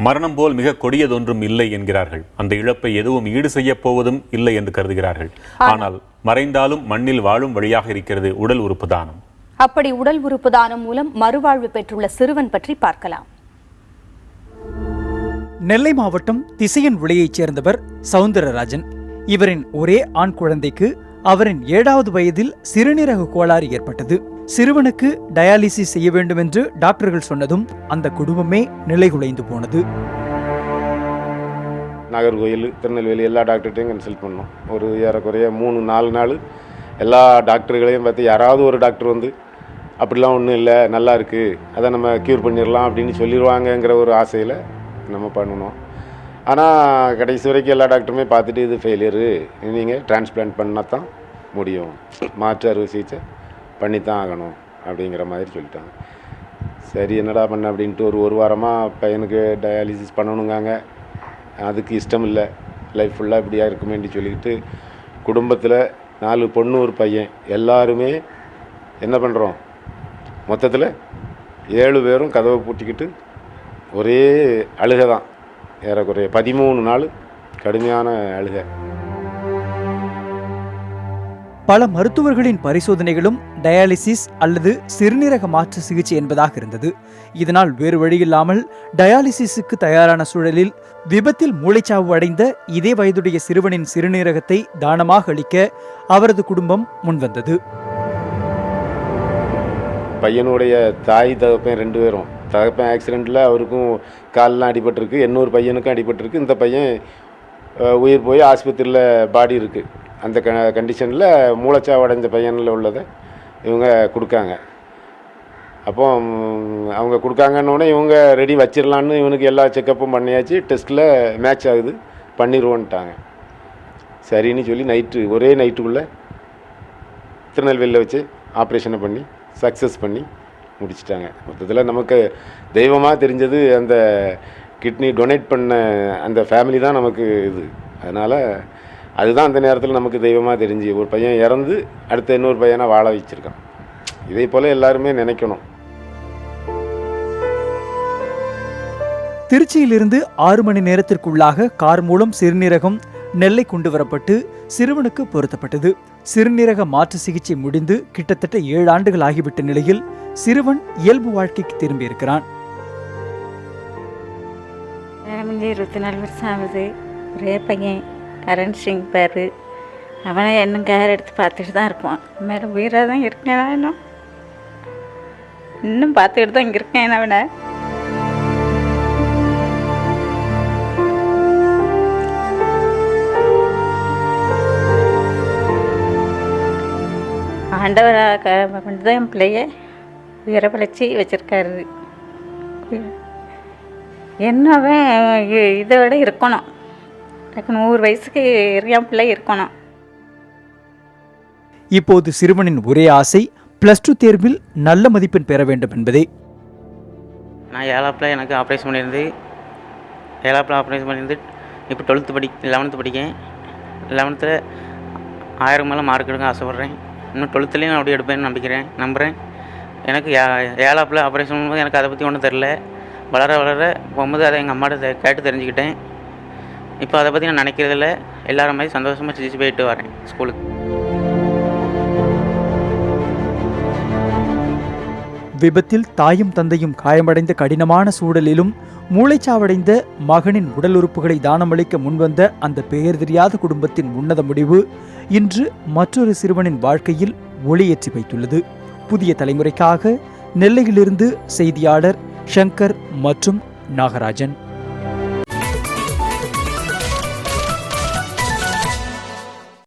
மரணம் போல் மிக கொடியதொன்றும் இல்லை என்கிறார்கள். அந்த இழப்பை எதுவும் ஈடு செய்ய போவதும் இல்லை என்று கருதுகிறார்கள். ஆனால் மறைந்தாலும் மண்ணில் வாழும் வழியாக இருக்கிறது உடல் உறுப்பு தானம். அப்படி உடல் உறுப்பு தானம் மூலம் மறுவாழ்வு பெற்றுள்ள சிறுவன் பற்றி பார்க்கலாம். நெல்லை மாவட்டம் திசையன் விளையைச் சேர்ந்தவர் சவுந்தரராஜன். இவரின் ஒரே ஆண் குழந்தைக்கு அவரின் 7வது வயதில் சிறுநீரக கோளாறு ஏற்பட்டது. சிறுவனுக்கு டயாலிசிஸ் செய்ய வேண்டும் என்று டாக்டர்கள் சொன்னதும் அந்த குடும்பமே நிலைகுலைந்து போனது. நாகர்கோயில், திருநெல்வேலி எல்லா டாக்டர்கிட்டையும் கன்சல்ட் பண்ணோம். ஒரு ஏறக்குறைய 3-4 நாள் எல்லா டாக்டர்களையும் பார்த்து யாராவது ஒரு டாக்டர் வந்து அப்படிலாம் ஒன்றும் இல்லை, நல்லா இருக்குது, அதை நம்ம க்யூர் பண்ணிடலாம் அப்படின்னு சொல்லிடுவாங்கங்கிற ஒரு ஆசையில் நம்ம பண்ணணும். ஆனால் கடைசி வரைக்கும் எல்லா டாக்டருமே பார்த்துட்டு இது ஃபெயிலியரு, நீங்கள் டிரான்ஸ்பிளான்ட் பண்ணால் தான் முடியும், மாற்று அறுவை சிகிச்சை பண்ணித்தான் ஆகணும் அப்படிங்கிற மாதிரி சொல்லிட்டாங்க. சரி என்னடா பண்ண அப்படின்ட்டு ஒரு வாரமாக பையனுக்கு டயாலிசிஸ் பண்ணணுங்காங்க. அதுக்கு இஷ்டம் இல்லை, லைஃப் ஃபுல்லாக இப்படியா இருக்குமேன்னு சொல்லிக்கிட்டு குடும்பத்தில் 4 பொண்ணு ஒரு பையன் எல்லாருமே என்ன பண்ணுறோம், மொத்தத்தில் 7 பேரும் கதவை பூட்டிக்கிட்டு ஒரே அழுகை தான். ஏறக்குறைய 13 நாள் கடுமையான அழுகை. பல மருத்துவர்களின் பரிசோதனைகளும் டயாலிசிஸ் அல்லது சிறுநீரக மாற்று சிகிச்சை என்பதாக இருந்தது. இதனால் வேறு வழியில்லாமல் டயாலிசிஸுக்கு தயாரான சூழலில் விபத்தில் மூளைச்சாவு அடைந்த இதே வயதுடைய சிறுவனின் சிறுநீரகத்தை தானமாக அளிக்க அவரது குடும்பம் முன்வந்தது. பையனுடைய தாய் தகப்பன் 2 பேரும், தகப்பன் ஆக்சிடெண்ட்டில் அவருக்கும் காலெலாம் அடிபட்டிருக்கு, இன்னொரு பையனுக்கும் அடிபட்டிருக்கு. இந்த பையன் உயிர் போய் ஆஸ்பத்திரியில் பாடி இருக்குது. அந்த கண்டிஷனில் மூளைச்சாவு அடைஞ்ச பையனில் உள்ளதை இவங்க கொடுக்காங்க. அப்போ அவங்க கொடுக்காங்கன்னொடனே இவங்க ரெடி வச்சிடலான்னு இவனுக்கு எல்லா செக்கப்பும் பண்ணியாச்சு, டெஸ்ட்டில் மேட்ச் ஆகுது, பண்ணிடுவோன்ட்டாங்க. சரின்னு சொல்லி ஒரே நைட்டுக்குள்ளே திருநெல்வேலியில் வச்சு ஆப்ரேஷனை பண்ணி சக்ஸஸ் பண்ணி முடிச்சிட்டாங்க. மொத்தத்தில் நமக்கு தெய்வமாக தெரிஞ்சது அந்த கிட்னி டொனேட் பண்ண அந்த ஃபேமிலி தான் நமக்கு இது. அதனால் அதுதான் அந்த நேரத்தில் நமக்கு தெய்வமாக தெரிஞ்சு ஒரு பையன் இறந்து அடுத்த இன்னொரு பையனை வாழ வச்சிருக்கான். இதே போல் எல்லாருமே நினைக்கணும். திருச்சியிலிருந்து 6 மணி நேரத்திற்குள்ளாக கார் மூலம் சிறுநீரகம் நெல்லை கொண்டு வரப்பட்டு சிறுவனுக்கு பொருத்தப்பட்டது. சிறுநீரக மாற்று சிகிச்சை முடிந்து கிட்டத்தட்ட 7 ஆண்டுகள் ஆகிவிட்ட நிலையில் சிறுவன் இயல்பு வாழ்க்கைக்கு திரும்பியிருக்கிறான். 24 வருஷம் ஆகுது. ஒரே பையன் கரண் சிங் பேர். அவனை இன்னும் கேர் எடுத்து பார்த்துட்டு தான் இருப்பான். மேடம் உயிராக தான் இருக்கேன், இன்னும் பார்த்துக்கிட்டு தான் இங்கே இருக்கேன். அவனை ஆண்டவராக கொண்டு தான் என் பிள்ளைய உயிரை பழச்சி வச்சுருக்காரு. என்னவன் இதை விட இருக்கணும், 100 வயசுக்கு என் பிள்ளை இருக்கணும். இப்போது சிறுவனின் ஒரே ஆசை +2 தேர்வில் நல்ல மதிப்பெண் பெற வேண்டும் என்பதே. நான் 7ஆப்பில் எனக்கு ஆப்ரேஷன் பண்ணியிருந்து இப்போ 11th படிக்கேன். 11th 1000 மேலே மார்க் எடுக்க ஆசைப்பட்றேன். இன்னும் 12லேயும் நான் அப்படியே எடுப்பேன்னு நம்புகிறேன். எனக்கு 7ஆப்பில் ஆப்ரேஷன் பண்ணும்போது எனக்கு அதை பற்றி ஒன்றும் தெரில. வளர போகும்போது அதை எங்கள் அம்மாட்ட கேட்டு தெரிஞ்சுக்கிட்டேன். இப்போ அதை பற்றி நான் நினைக்கிறதில்ல. எல்லாரும் மாதிரி சந்தோஷமாக சிரிச்சு போயிட்டு வரேன் ஸ்கூலுக்கு. விபத்தில் தாயும் தந்தையும் காயமடைந்த கடினமான சூழலிலும் மூளைச்சாவடைந்த மகனின் உடல் உறுப்புகளை தானமளிக்க முன்வந்த அந்த பெயர் தெரியாத குடும்பத்தின் உன்னத முடிவு இன்று மற்றொரு சிறுவனின் வாழ்க்கையில் ஒளியேற்றி வைத்துள்ளது. புதிய தலைமுறைக்காக நெல்லையிலிருந்து செய்தியாளர் சங்கர் மற்றும் நாகராஜன்.